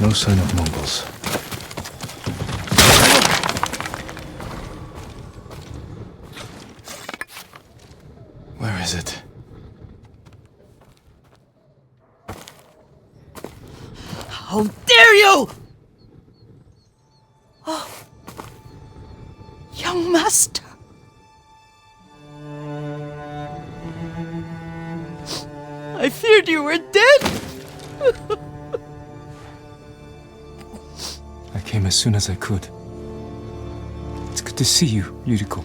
No sign of Mongols. Where is it? How dare you! Oh, young master. I feared you were dead. I came as soon as I could. It's good to see you, Yuriko.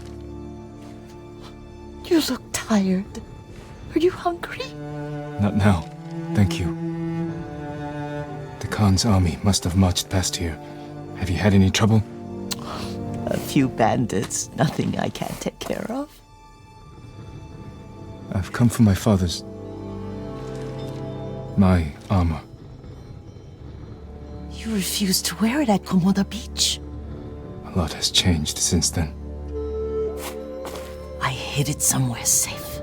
You look tired. Are you hungry? Not now, thank you. The Khan's army must have marched past here. Have you had any trouble? A few bandits. Nothing I can't take care of. I've come for my father's... my armor. You refused to wear it at Komoda Beach. A lot has changed since then. I hid it somewhere safe.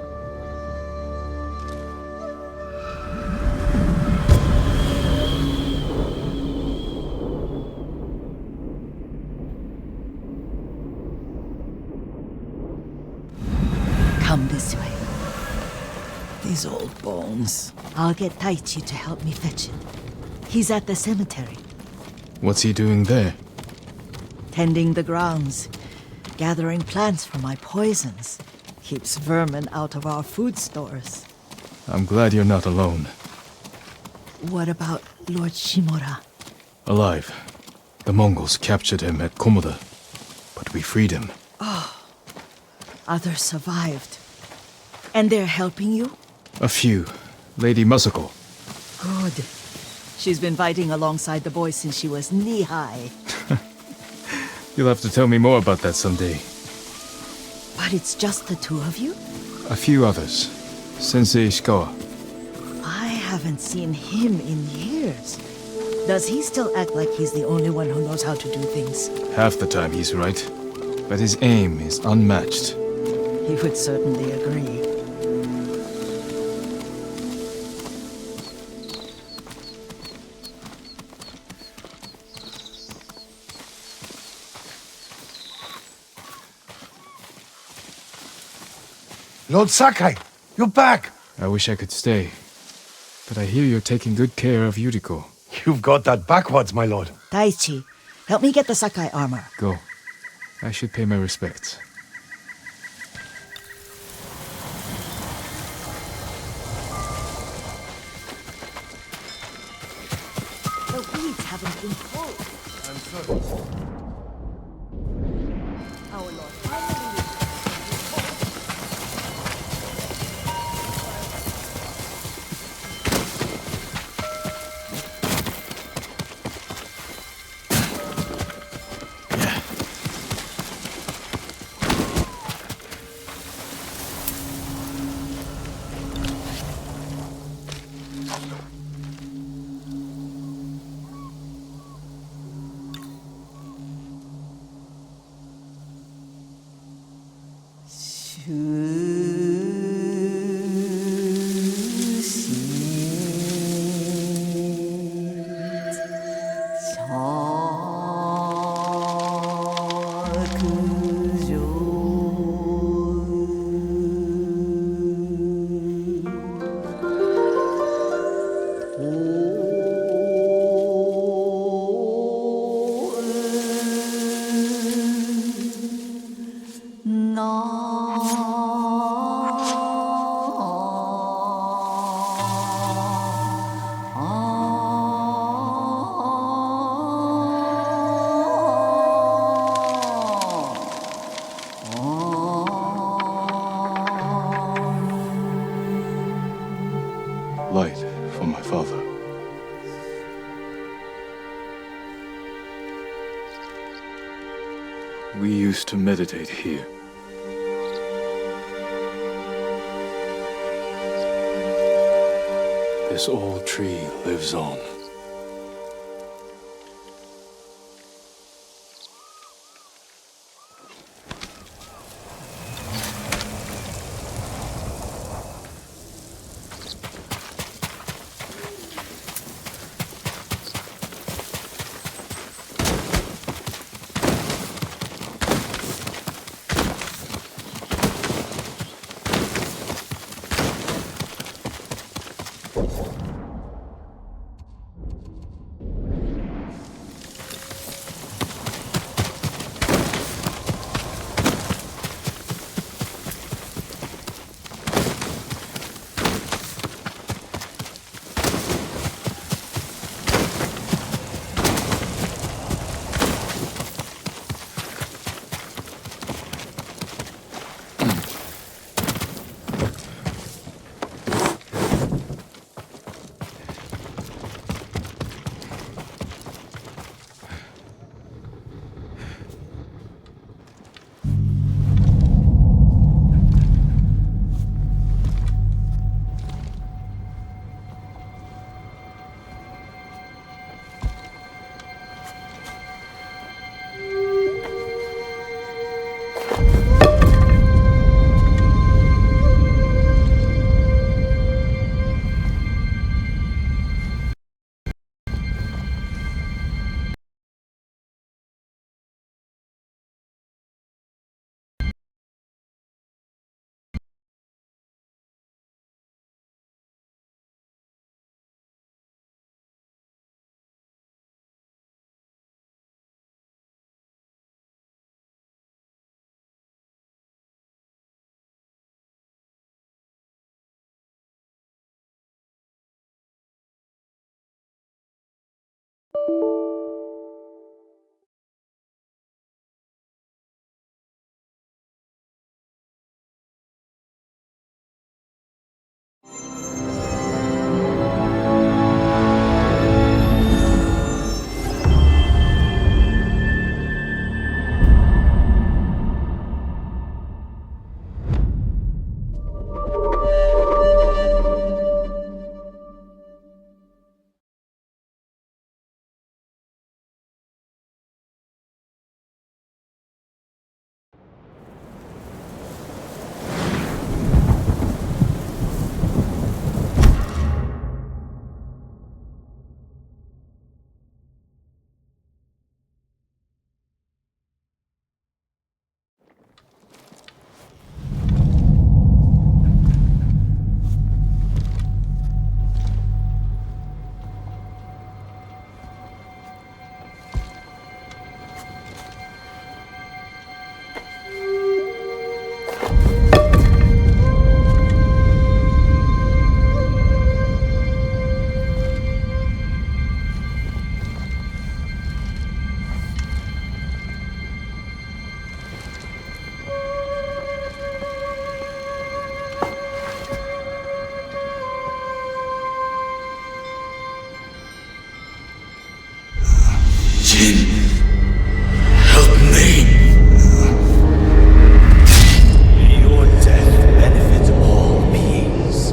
Come this way. These old bones. I'll get Taichi to help me fetch it. He's at the cemetery. What's he doing there? Tending the grounds. Gathering plants for my poisons. Keeps vermin out of our food stores. I'm glad you're not alone. What about Lord Shimura? Alive. The Mongols captured him at Komoda, but we freed him. Others survived. And they're helping you? A few. Lady Masako. Good. She's been fighting alongside the boys since she was knee-high. You'll have to tell me more about that someday. But it's just the two of you? A few others. Sensei Ishikawa. I haven't seen him in years. Does he still act like he's the only one who knows how to do things? Half the time he's right. But his aim is unmatched. He would certainly agree. Lord Sakai, you're back! I wish I could stay. But I hear you're taking good care of Yuriko. You've got that backwards, my lord. Taichi, help me get the Sakai armor. Go. I should pay my respects. The weeds haven't been pulled. I'm sorry. Our Lord finally Light for my father. We used to meditate here. This old tree lives on. Help me! Your death benefits all beings.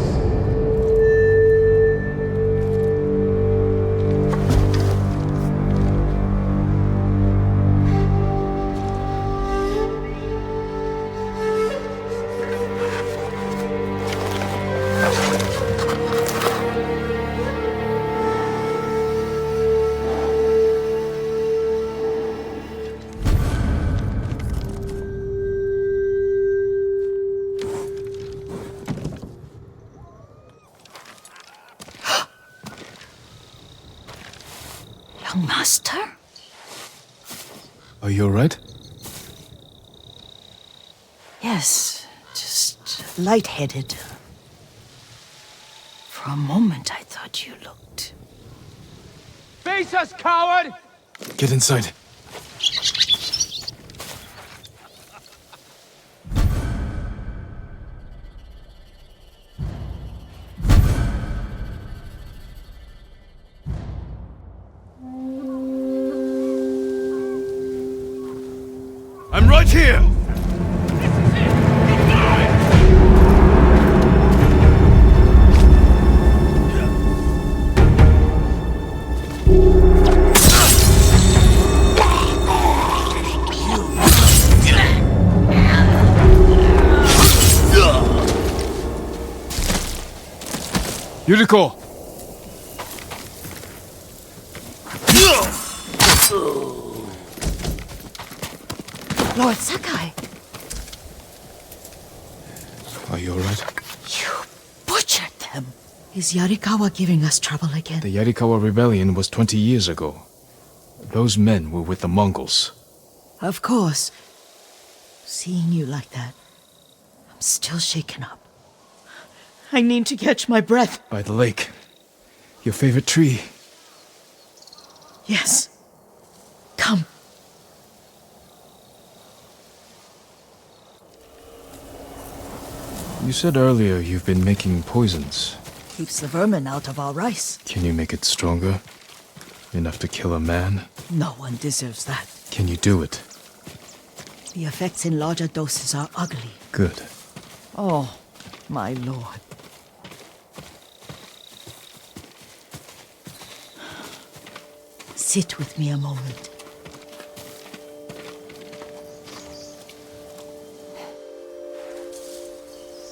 Young master? Are you alright? Yes, just lightheaded. For a moment I thought you looked... Face us, coward! Get inside. I'm right here! Yuriko! Lord Sakai, Are you alright? you butchered them. Is Yarikawa giving us trouble again? The Yarikawa rebellion was 20 years ago. Those men were with the Mongols. Of course. Seeing you like that, I'm still shaken up. I need to catch my breath. By the lake. Your favorite tree. Yes. Come. You said earlier you've been making poisons. Keeps the vermin out of our rice. Can you make it stronger? Enough to kill a man? No one deserves that. Can you do it? The effects in larger doses are ugly. Good. Oh, my lord. Sit with me a moment.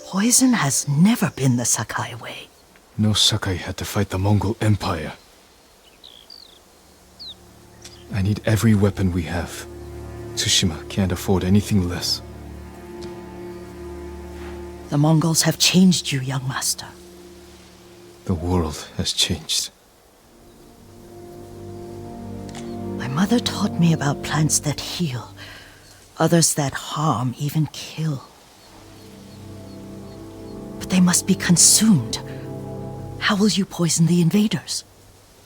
Poison has never been the Sakai way. No Sakai had to fight the Mongol Empire. I need every weapon we have. Tsushima can't afford anything less. The Mongols have changed you, young master. The world has changed. My mother taught me about plants that heal, others that harm, even kill. But they must be consumed. How will you poison the invaders?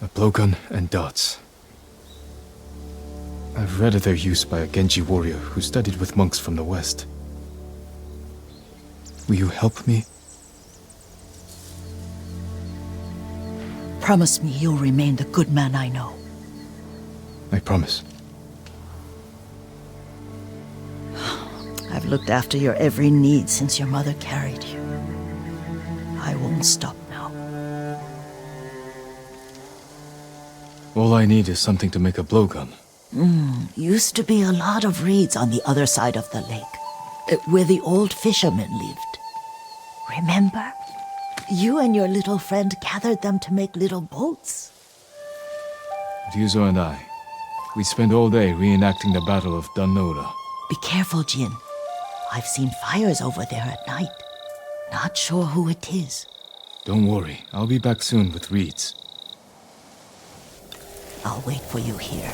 A blowgun and darts. I've read of their use by a Genji warrior who studied with monks from the west. Will you help me? Promise me you'll remain the good man I know. I promise. I've looked after your every need since your mother carried you. I won't stop now. All I need is something to make a blowgun. Used to be a lot of reeds on the other side of the lake, where the old fishermen lived. Remember? You and your little friend gathered them to make little boats. Ryuzo and I, we spent all day reenacting the Battle of Dannoura. Be careful, Jin. I've seen fires over there at night. Not sure who it is. Don't worry, I'll be back soon with reeds. I'll wait for you here.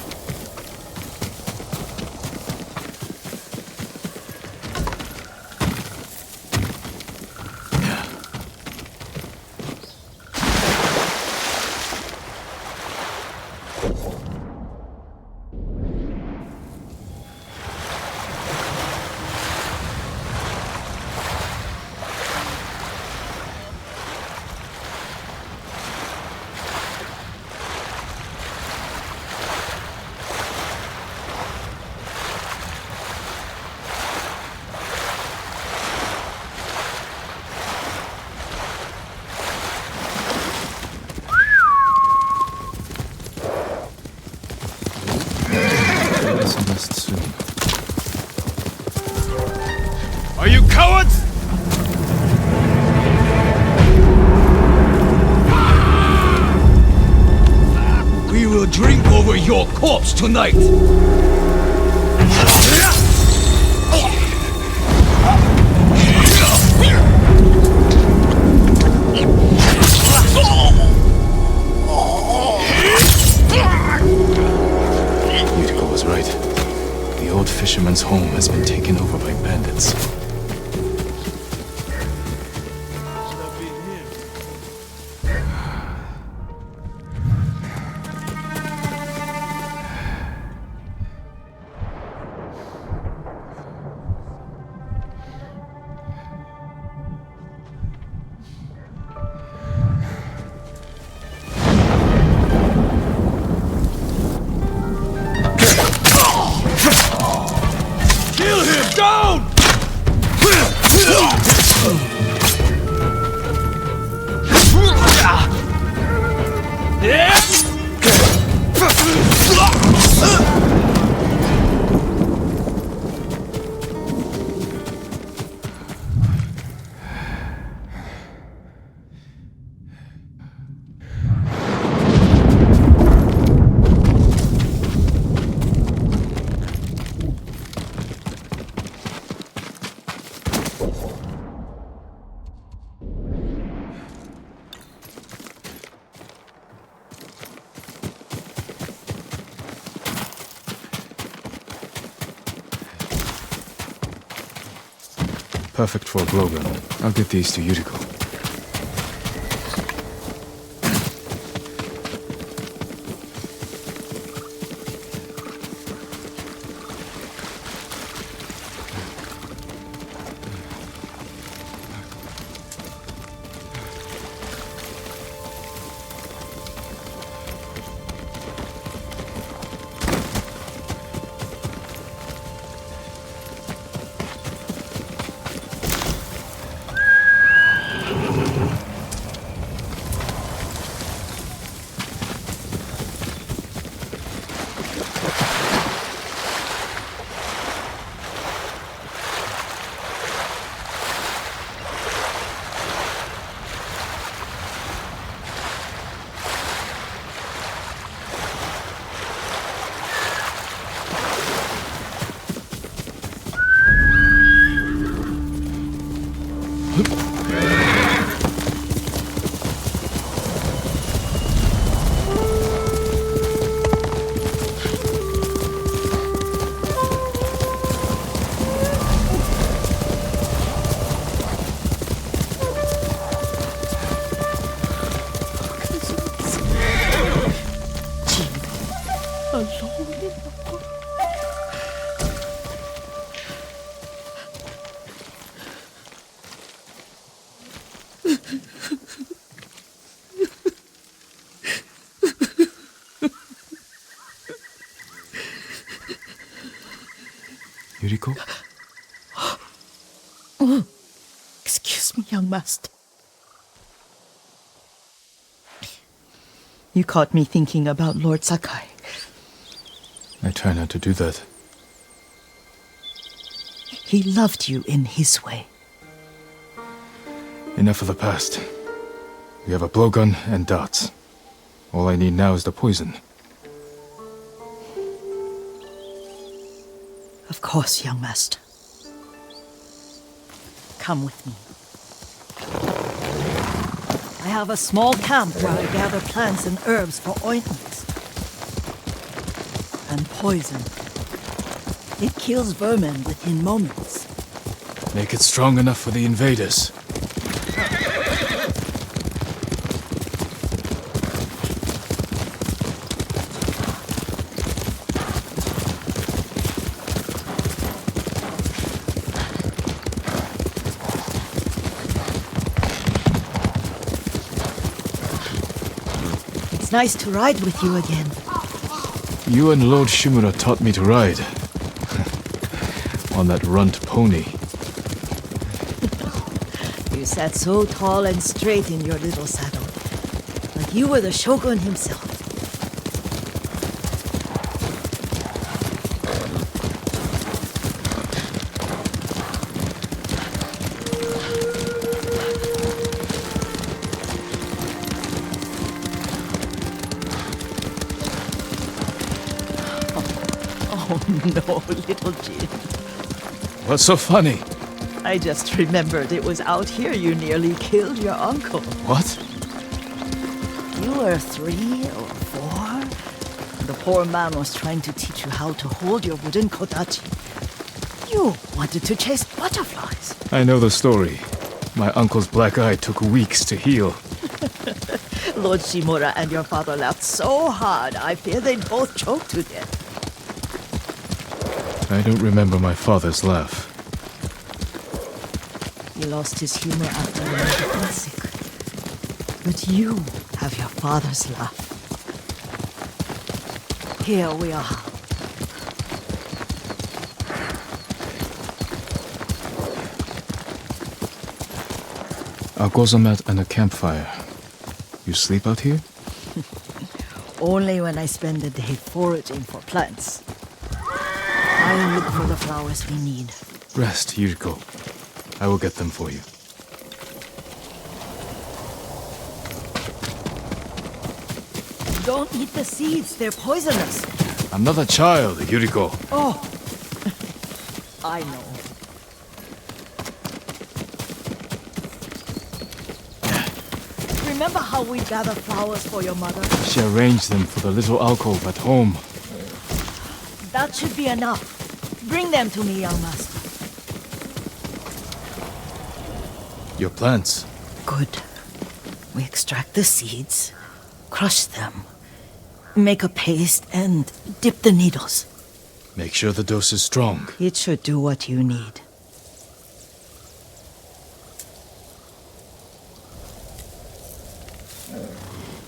Rest soon. Are you cowards? We will drink over your corpse tonight! Yuriko was right. The old fisherman's home has been taken over by bandits. Kill him! Down! Perfect for a blowgun. I'll get these to Yuriko. Yuriko? Excuse me, young master. You caught me thinking about Lord Sakai. I try not to do that. He loved you in his way. Enough of the past. We have a blowgun and darts. All I need now is the poison. Of course, young master. Come with me. I have a small camp where I gather plants and herbs for ointments. And poison. It kills vermin within moments. Make it strong enough for the invaders. It's nice to ride with you again. You and Lord Shimura taught me to ride. On that runt pony. You sat so tall and straight in your little saddle. Like you were the shogun himself. Oh no, little Jin. What's so funny? I just remembered it was out here you nearly killed your uncle. What? You were 3 or 4. The poor man was trying to teach you how to hold your wooden kodachi. You wanted to chase butterflies. I know the story. My uncle's black eye took weeks to heal. Lord Shimura and your father laughed so hard, I fear they'd both choke to death. I don't remember my father's laugh. He lost his humor after he had been sick. But you have your father's laugh. Here we are. A gozamat and a campfire. You sleep out here? Only when I spend the day foraging for plants. I look for the flowers we need. Rest, Yuriko. I will get them for you. Don't eat the seeds, they're poisonous. I'm not a child, Yuriko. Oh, I know. Remember how we gather flowers for your mother? She arranged them for the little alcove at home. That should be enough. Bring them to me, young master. Your plants. Good. We extract the seeds, crush them, make a paste, and dip the needles. Make sure the dose is strong. It should do what you need.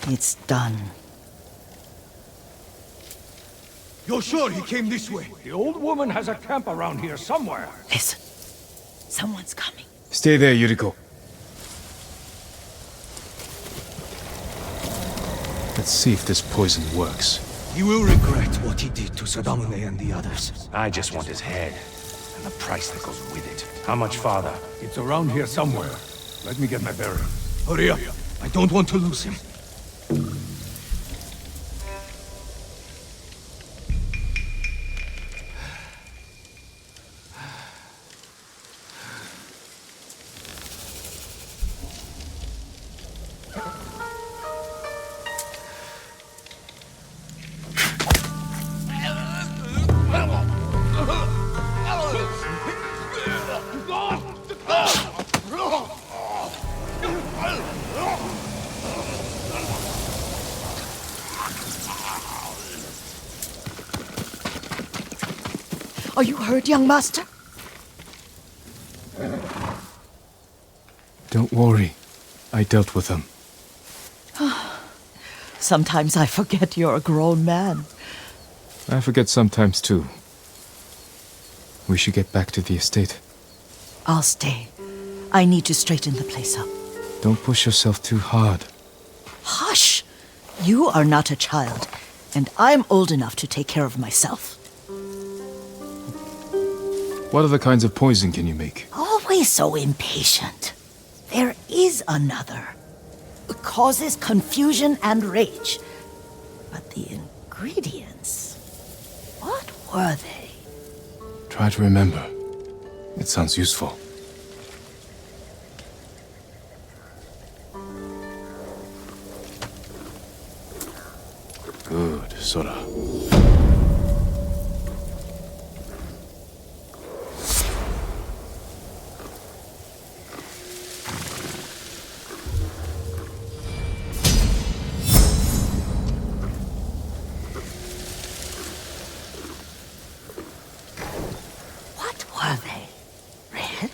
It's done. You're sure he came this way? The old woman has a camp around here somewhere. Listen. Someone's coming. Stay there, Yuriko. Let's see if this poison works. He will regret what he did to Sadamune and the others. I just want his head, and the price that goes with it. How much farther? It's around here somewhere. Let me get my bearings. Hurry up. I don't want to lose him. Are you hurt, young master? Don't worry. I dealt with them. Sometimes I forget you're a grown man. I forget sometimes too. We should get back to the estate. I'll stay. I need to straighten the place up. Don't push yourself too hard. Hush! You are not a child, and I'm old enough to take care of myself. What other kinds of poison can you make? Always so impatient. There is another. It causes confusion and rage. But the ingredients... what were they? Try to remember. It sounds useful. Good, Sora. What were they? Red?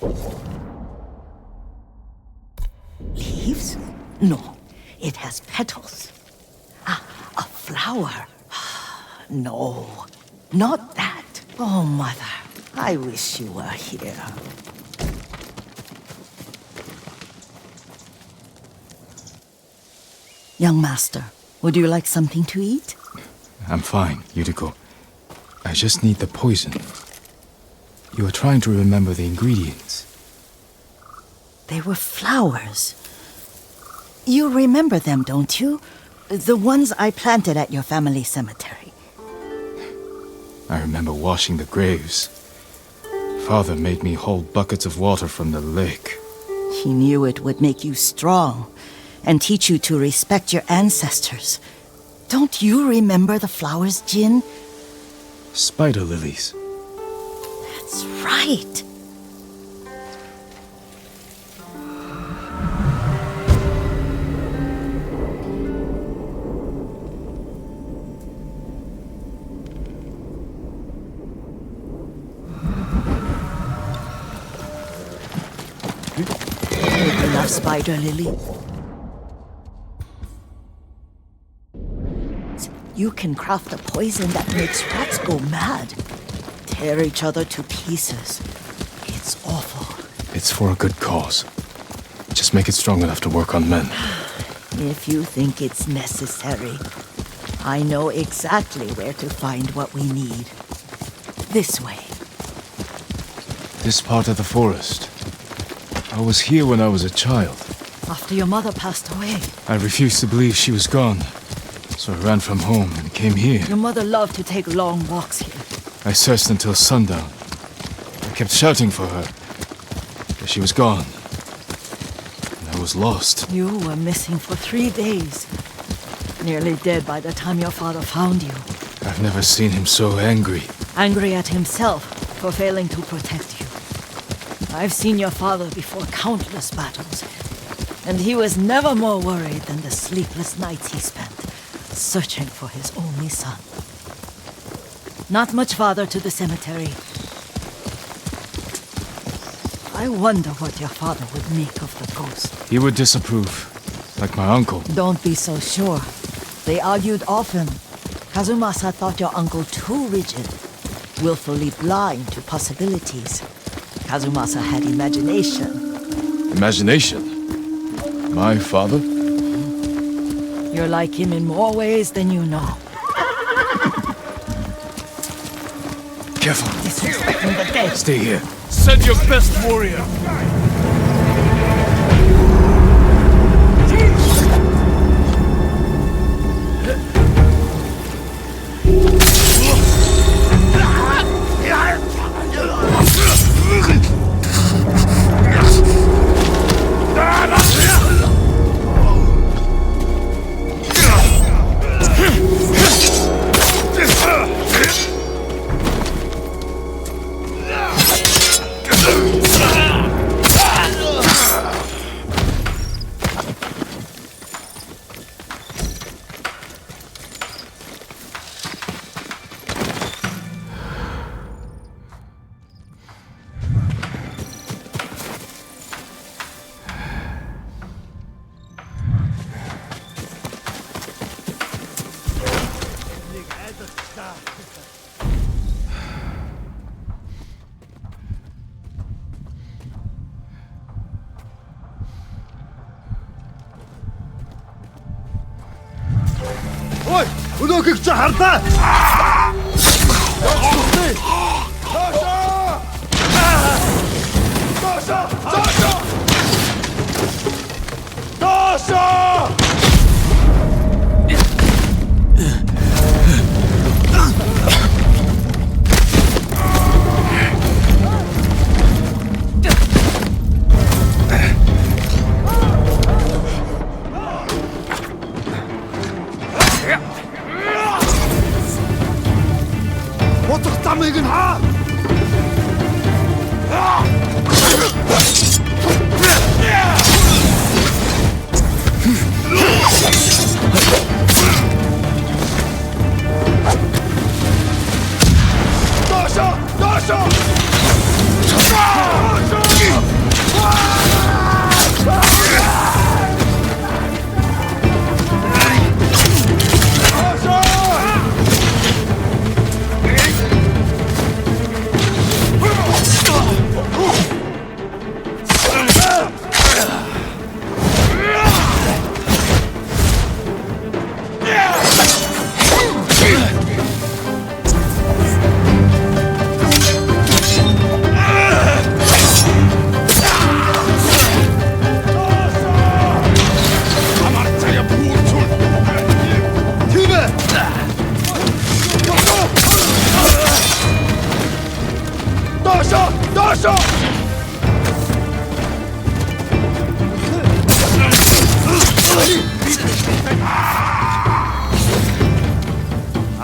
Leaves? No, it has petals. Ah, a flower. No, not that. Oh, Mother, I wish you were here. Young master, would you like something to eat? I'm fine, Yuriko. I just need the poison. You are trying to remember the ingredients. They were flowers. You remember them, don't you? The ones I planted at your family cemetery. I remember washing the graves. Father made me hold buckets of water from the lake. He knew it would make you strong and teach you to respect your ancestors. Don't you remember the flowers, Jin? Spider lilies. That's right. Enough, Spider Lily. You can craft a poison that makes rats go mad. Tear each other to pieces. It's awful. It's for a good cause. Just make it strong enough to work on men. If you think it's necessary, I know exactly where to find what we need. This way. This part of the forest. I was here when I was a child. After your mother passed away. I refused to believe she was gone. So I ran from home and came here. Your mother loved to take long walks here. I searched until sundown. I kept shouting for her. But she was gone. And I was lost. You were missing for 3 days. Nearly dead by the time your father found you. I've never seen him so angry. Angry at himself for failing to protect you. I've seen your father before countless battles, and he was never more worried than the sleepless nights he spent searching for his only son. Not much farther to the cemetery. I wonder what your father would make of the ghost. He would disapprove, like my uncle. Don't be so sure. They argued often. Kazumasa thought your uncle too rigid, willfully blind to possibilities. Kazumasa had imagination. Imagination? My father? You're like him in more ways than you know. Careful. Disrespecting the dead. Stay here. Send your best warrior! Jhunkake чи хардаа. Утга замыг нь хаа.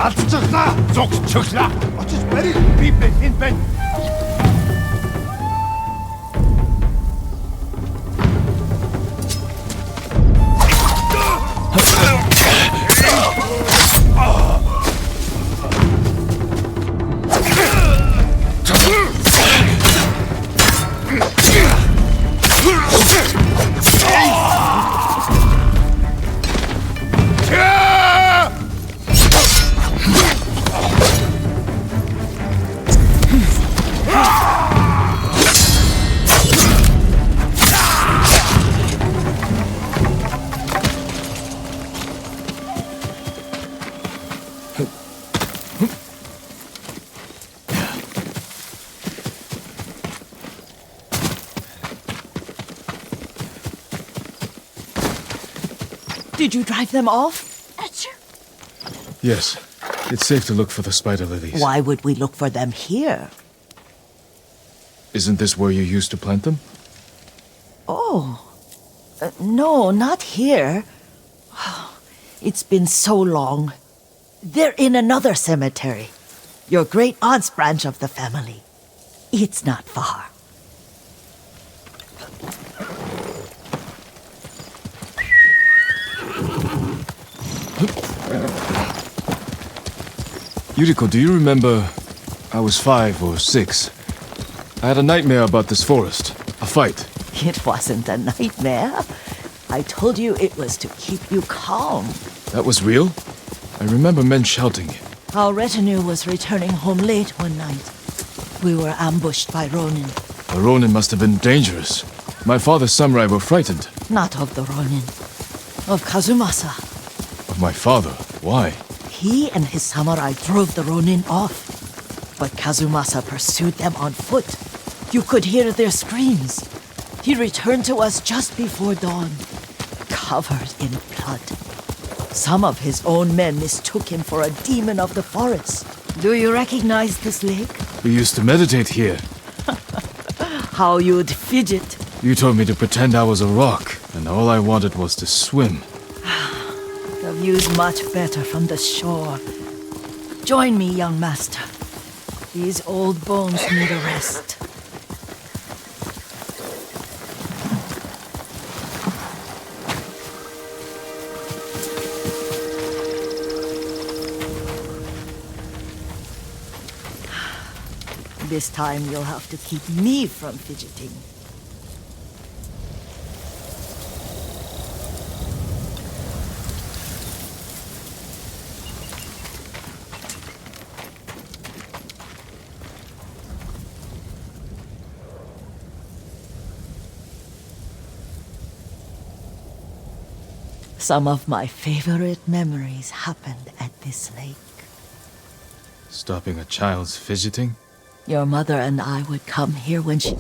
Алдчихлаа. Зогсчихлаа. Очиж барих би энд байна. Did you drive them off? Yes. It's safe to look for the spider lilies. Why would we look for them here? Isn't this where you used to plant them? Oh. No, not here. It's been so long. They're in another cemetery. Your great aunt's branch of the family. It's not far. Yuriko, do you remember? I was 5 or 6. I had a nightmare about this forest. A fight. It wasn't a nightmare. I told you it was to keep you calm. That was real? I remember men shouting. Our retinue was returning home late one night. We were ambushed by Ronin. The Ronin must have been dangerous. My father's samurai were frightened. Not of the Ronin. Of Kazumasa. Of my father? Why? He and his samurai drove the Ronin off. But Kazumasa pursued them on foot. You could hear their screams. He returned to us just before dawn, covered in blood. Some of his own men mistook him for a demon of the forest. Do you recognize this lake? We used to meditate here. How you'd fidget. You told me to pretend I was a rock, and all I wanted was to swim. The view's much better from the shore. Join me, young master. These old bones need a rest. This time you'll have to keep me from fidgeting. Some of my favorite memories happened at this lake. Stopping a child's fidgeting? Your mother and I would come here when she...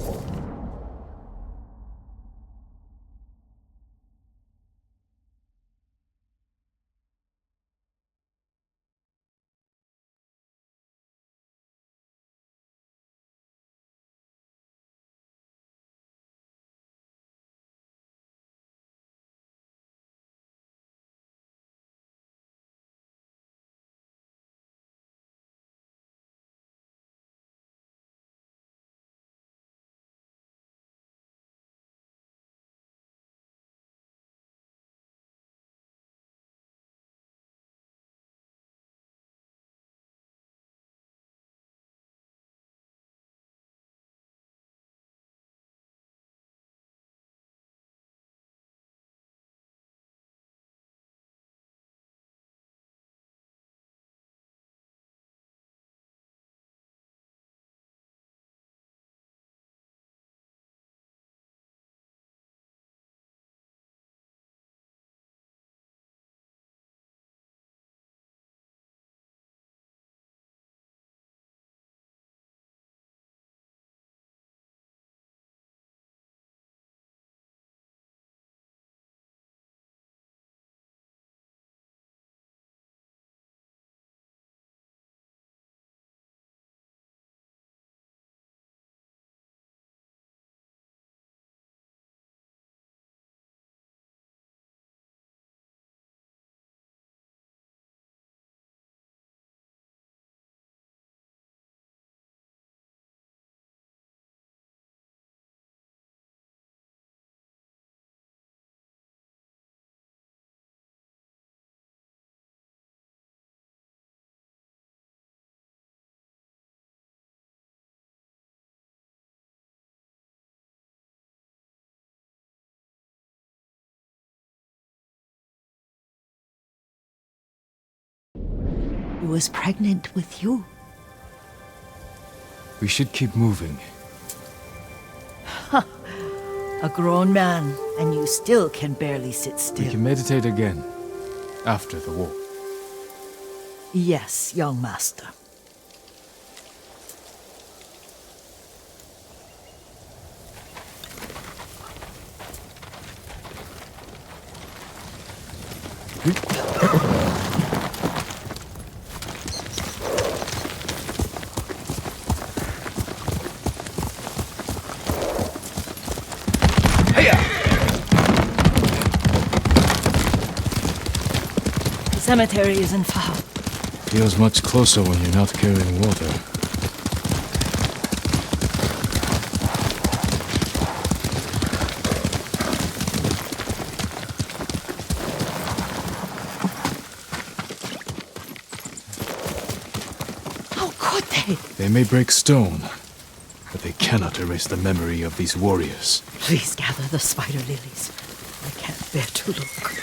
was pregnant with you. We should keep moving. A grown man, and you still can barely sit still. We can meditate again. After the war. Yes, young master. The cemetery isn't far. Feels much closer when you're not carrying water. How could they? They may break stone, but they cannot erase the memory of these warriors. Please gather the spider lilies. I can't bear to look.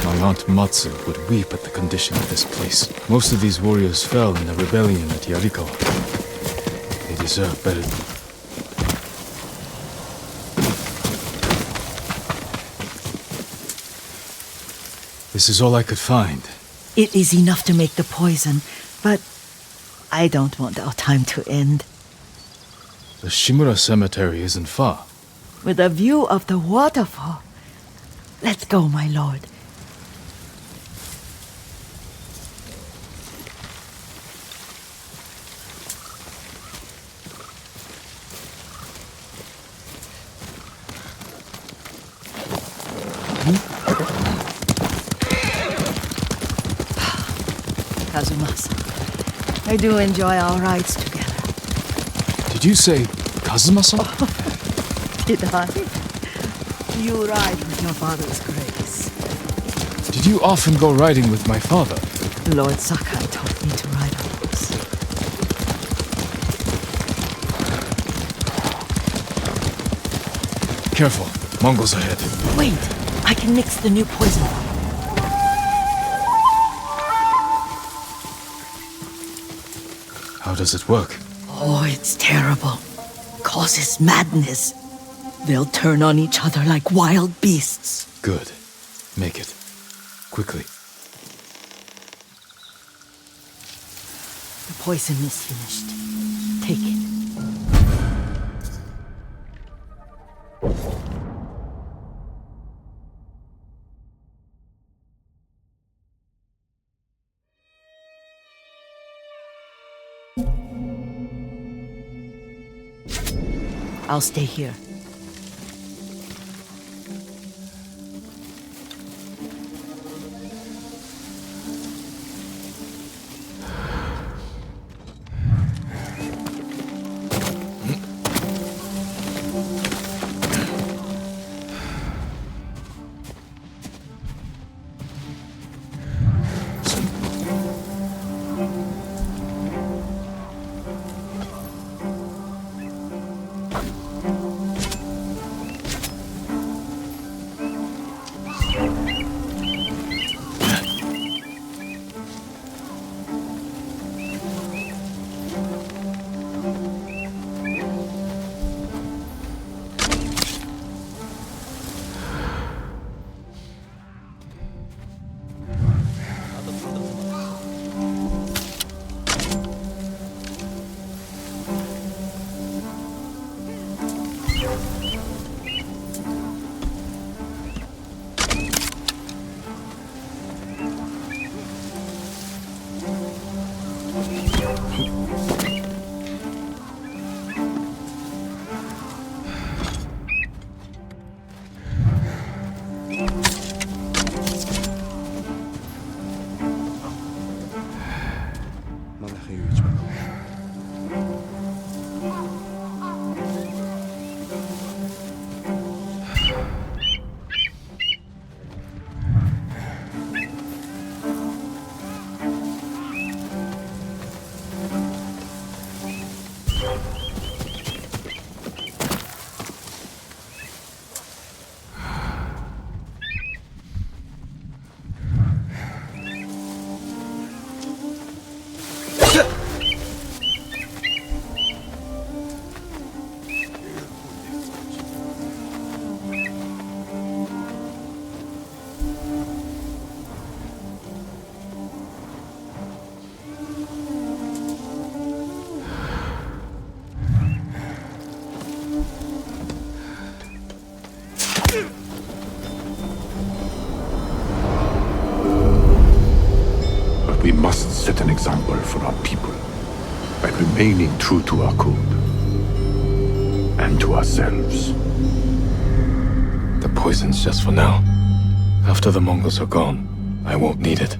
My Aunt Matsu would weep at the condition of this place. Most of these warriors fell in the rebellion at Yarikawa. They deserve better. This is all I could find. It is enough to make the poison, but I don't want our time to end. The Shimura cemetery isn't far. With a view of the waterfall. Let's go, my lord. Kazumasa, I do enjoy our rides together. Did you say Kazuma-san? Did I? You ride with your father's grace. Did you often go riding with my father? Lord Sakai taught me to ride a horse. Careful, Mongols ahead. Wait, I can mix the new poison. does it work? Oh, it's terrible. Causes madness. They'll turn on each other like wild beasts. Good. Make it. Quickly. The poison is finished. Take it. I'll stay here. We must set an example for our people by remaining true to our code and to ourselves. The poison's just for now. After the Mongols are gone, I won't need it.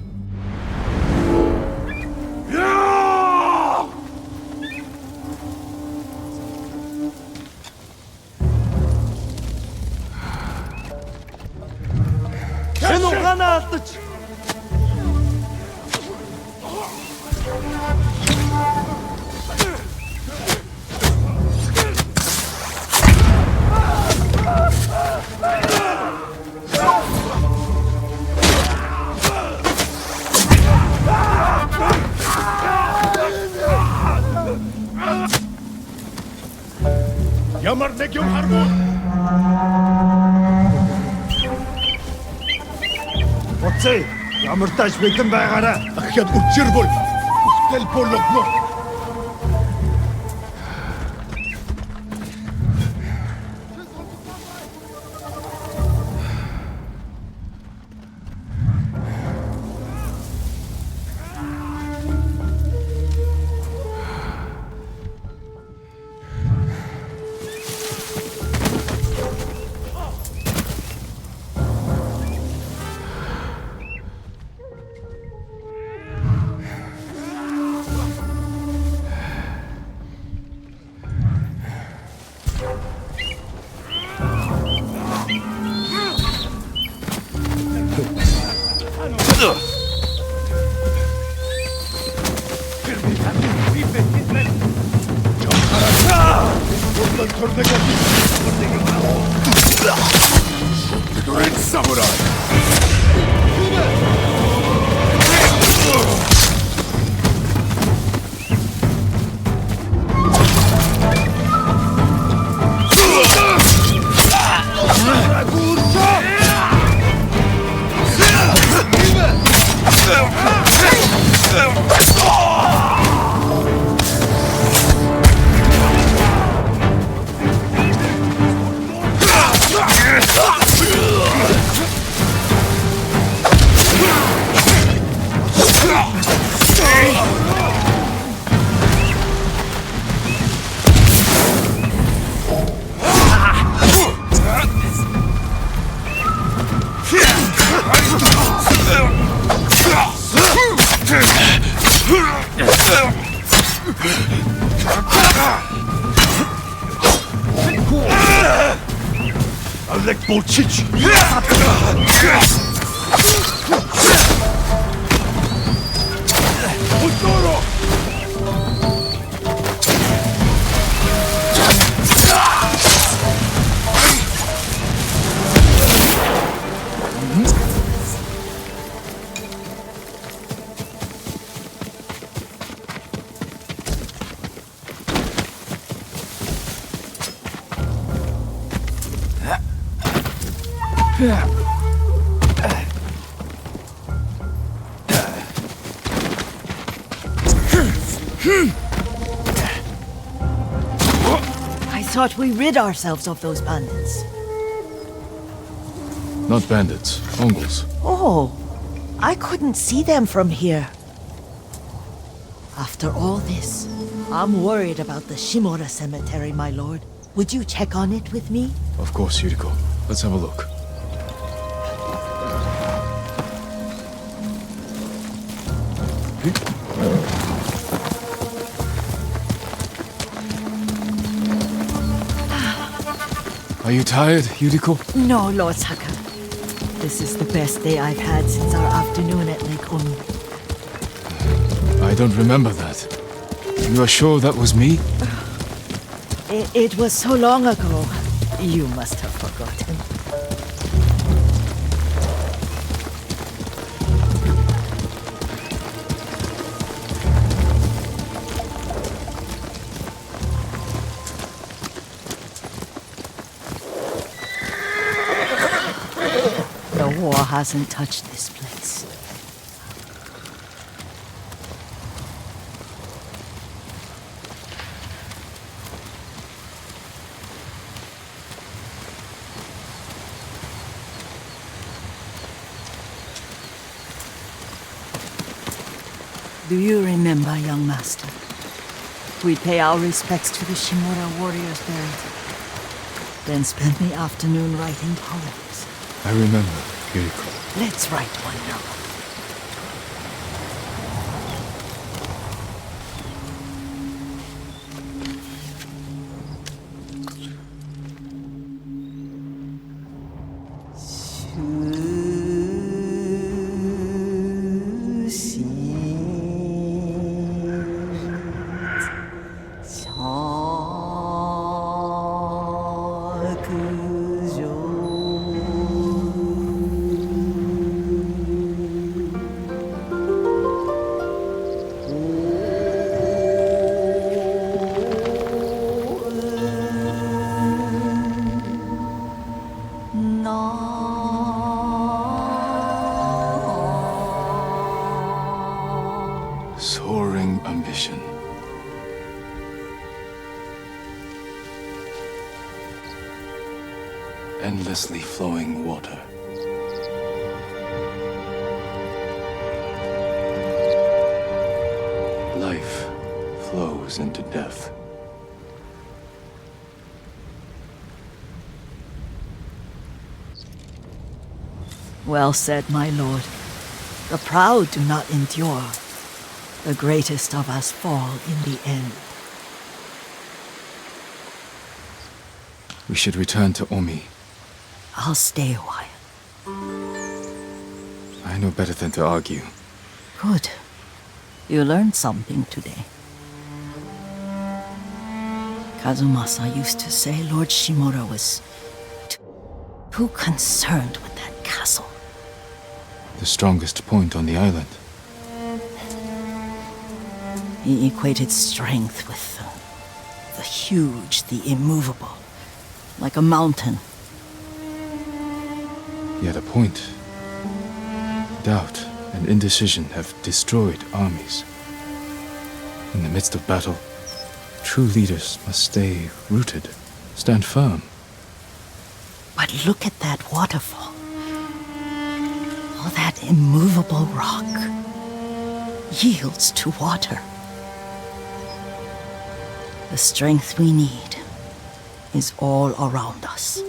Ямар нэг юм хармуу. Оцээ, ямар тааш бэлэн байгаараа. Ахяд үрчэр бол. Бүхтэл болгоно. Great samurai! Alek Bolchich! I thought we rid ourselves of those bandits. Not bandits, Mongols. Oh, I couldn't see them from here. After all this, I'm worried about the Shimura cemetery, my lord. Would you check on it with me? Of course, Yuriko. Let's have a look. Are you tired, Yuriko? No, Lord Saka. This is the best day I've had since our afternoon at Lake Omi. I don't remember that. You are sure that was me? It was so long ago. You must have forgotten. The war hasn't touched this place. Do you remember, young master? We'd pay our respects to the Shimura warriors buried, then spend the afternoon writing poems. I remember, Yuriko. Let's write one now. Soaring ambition. Endlessly flowing water. Life flows into death. Well said, my lord. The proud do not endure. The greatest of us fall in the end. We should return to Omi. I'll stay a while. I know better than to argue. Good. You learned something today. Kazumasa used to say Lord Shimura was too concerned with that castle. The strongest point on the island. He equated strength with the huge, the immovable, like a mountain. Yet a point. Doubt and indecision have destroyed armies. In the midst of battle, true leaders must stay rooted, stand firm. But look at that waterfall. All that immovable rock yields to water. The strength we need is all around us.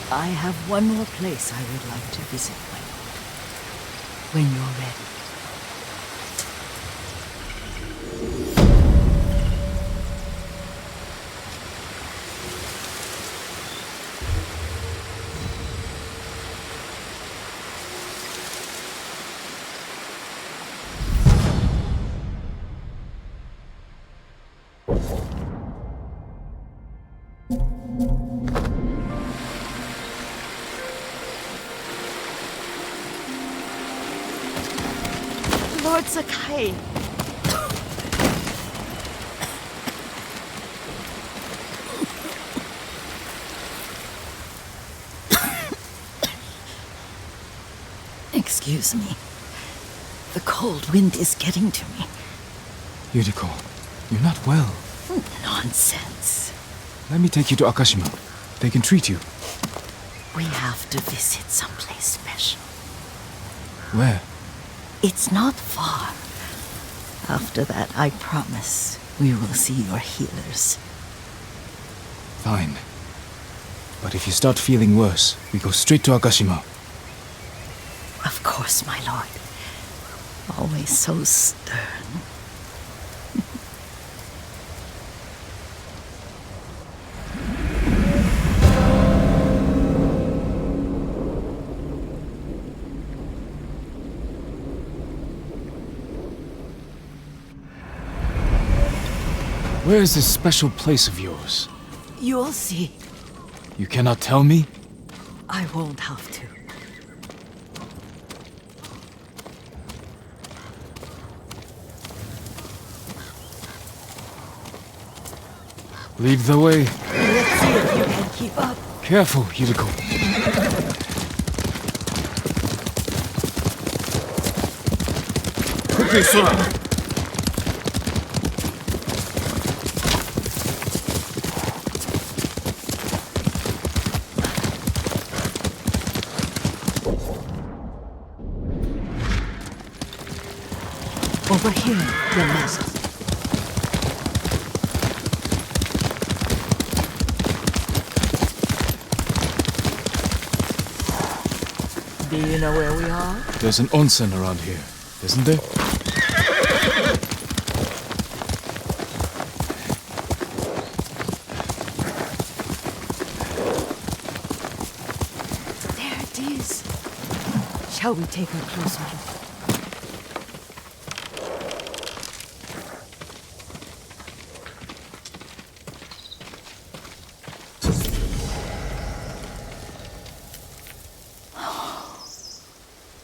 I have one more place I would like to visit, my lord. When you're ready. Lord Sakai. Excuse me. The cold wind is getting to me. Yuriko, you're not well. Nonsense. Let me take you to Akashima. They can treat you. We have to visit someplace special. Where? It's not far. After that, I promise, we will see your healers. Fine. But if you start feeling worse, we go straight to Akashima. Of course, my lord. Always so stern. Where is this special place of yours? You'll see. You cannot tell me? I won't have to. Lead the way. Let's see if you can keep up. Careful, Yuriko. Quickly, Sora! Over here, your master. Do you know where we are? There's an onsen around here, isn't there? There it is. Shall we take a closer look?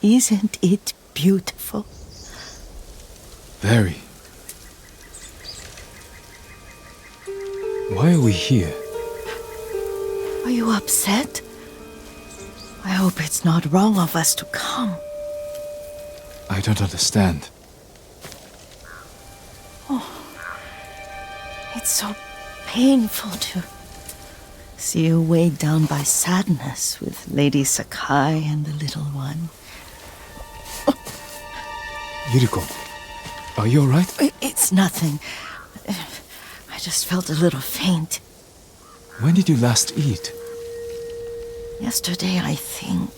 Isn't it beautiful? Very. Why are we here? Are you upset? I hope it's not wrong of us to come. I don't understand. It's so painful to see you weighed down by sadness with Lady Sakai and the little one. Yuriko, are you alright? It's nothing. I just felt a little faint. When did you last eat? Yesterday, I think.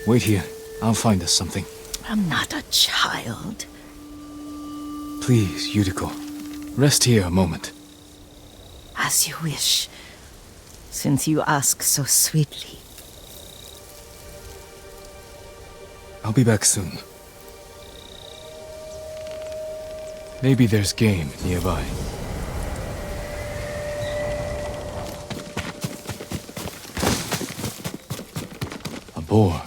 Wait here. I'll find us something. I'm not a child. Please, Yuriko. Rest here a moment. As you wish, since you ask so sweetly. I'll be back soon. Maybe there's game nearby. A boar.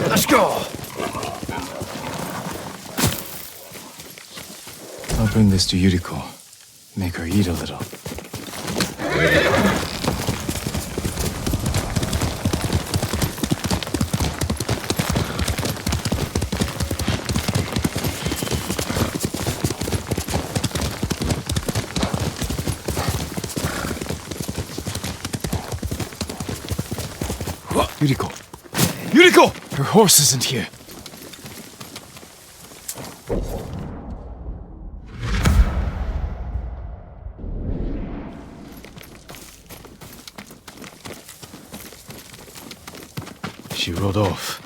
Let's go! I'll bring this to Yuriko. Make her eat a little. Yuriko! Yuriko! Her horse isn't here. She rode off.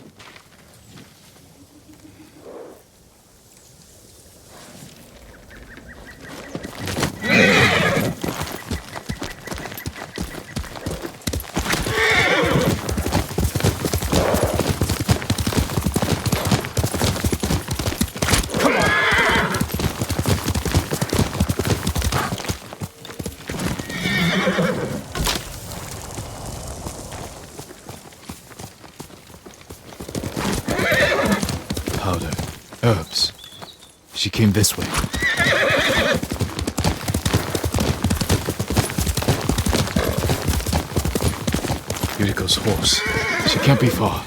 Powder. Herbs. She came this way. Yuriko's horse. She can't be far.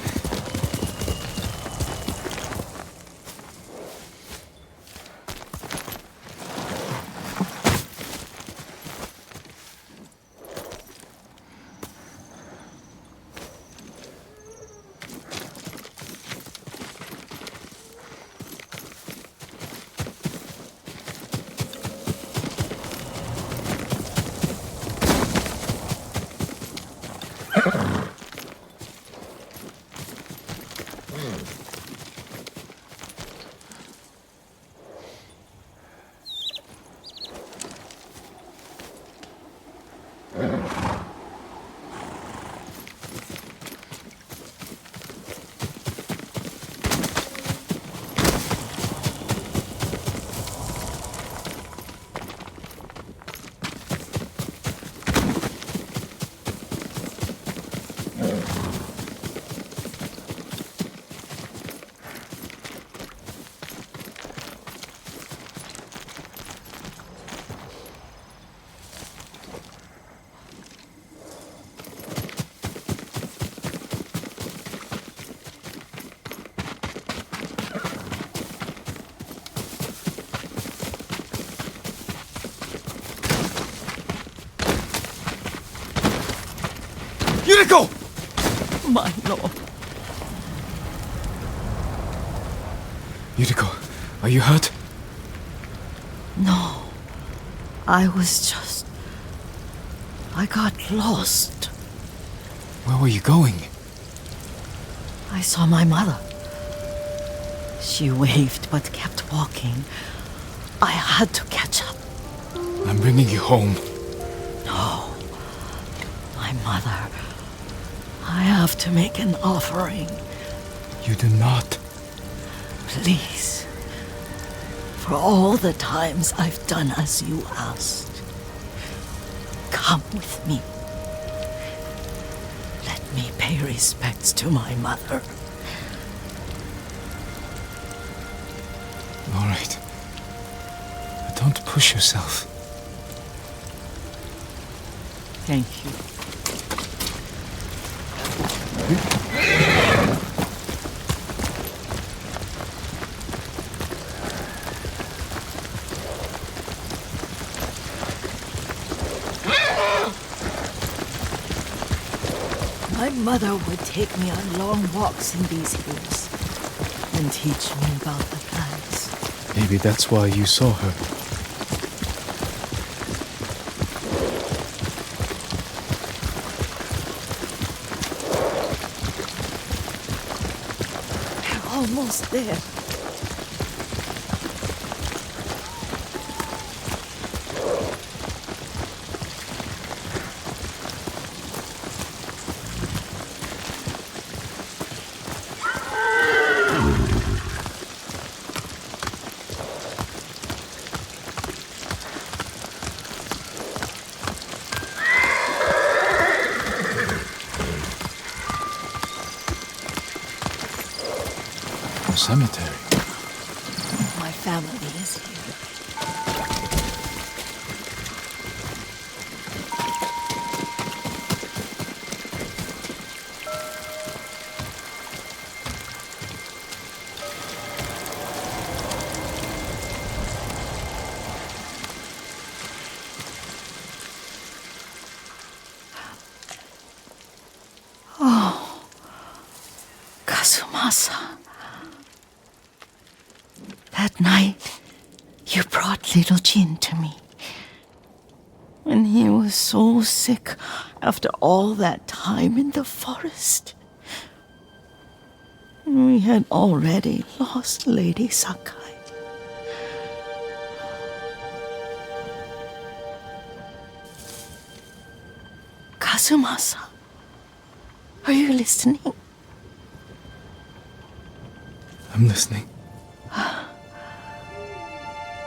Yuriko! My lord. Yuriko, are you hurt? No. I was just... I got lost. Where were you going? I saw my mother. She waved but kept walking. I had to catch up. I'm bringing you home. No. My mother. I have to make an offering. You do not. Please. For all the times I've done as you asked. Come with me. Let me pay respects to my mother. All right. But don't push yourself. Thank you. My mother would take me on long walks in these hills and teach me about the plants. Maybe that's why you saw her. We're almost there. Cemetery. My family is here. Oh, Kazumasa. That night, you brought little Jin to me. When he was so sick after all that time in the forest. We had already lost Lady Sakai. Kazumasa, are you listening? I'm listening.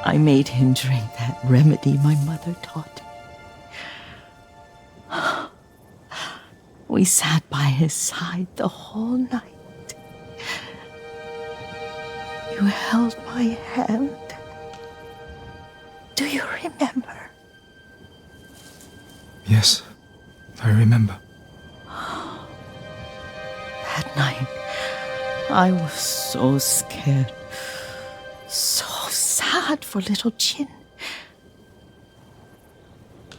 I made him drink that remedy my mother taught me. We sat by his side the whole night. You held my hand. Do you remember? Yes, I remember. That night, I was so scared, so sad for little Jin.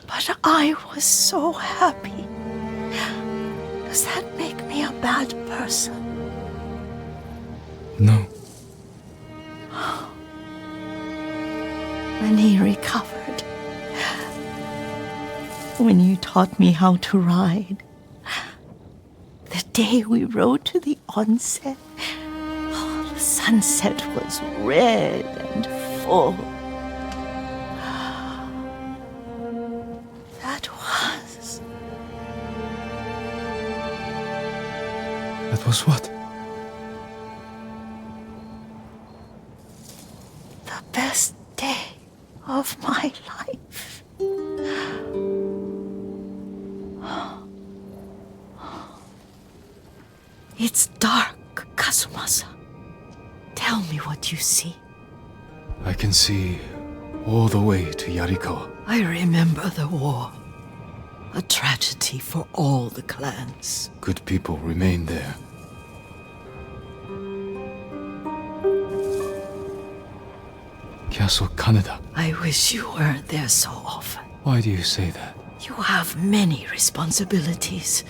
But I was so happy. Does that make me a bad person? No. When he recovered, when you taught me how to ride, the day we rode to the onsen, the sunset was red and full. That was what? The best day of my life. It's dark, Kazumasa. Tell me what you see. I can see all the way to Yarikawa. I remember the war. A tragedy for all the clans. Good people remain there. Castle Kaneda. I wish you weren't there so often. Why do you say that? You have many responsibilities.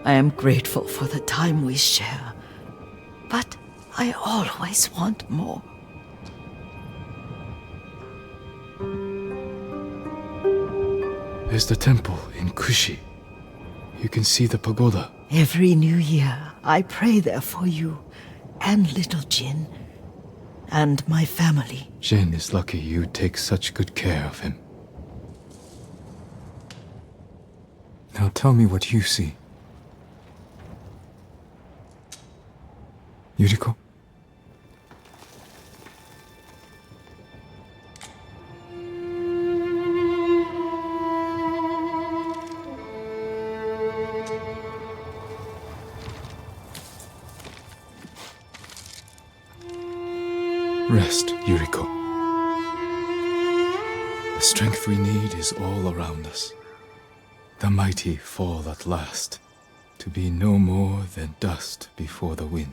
I am grateful for the time we share, but I always want more. There's the temple in Kushi. You can see the pagoda. Every new year, I pray there for you and little Jin and my family. Jin is lucky you take such good care of him. Now tell me what you see. Yuriko? Rest, Yuriko. The strength we need is all around us. The mighty fall at last, to be no more than dust before the wind.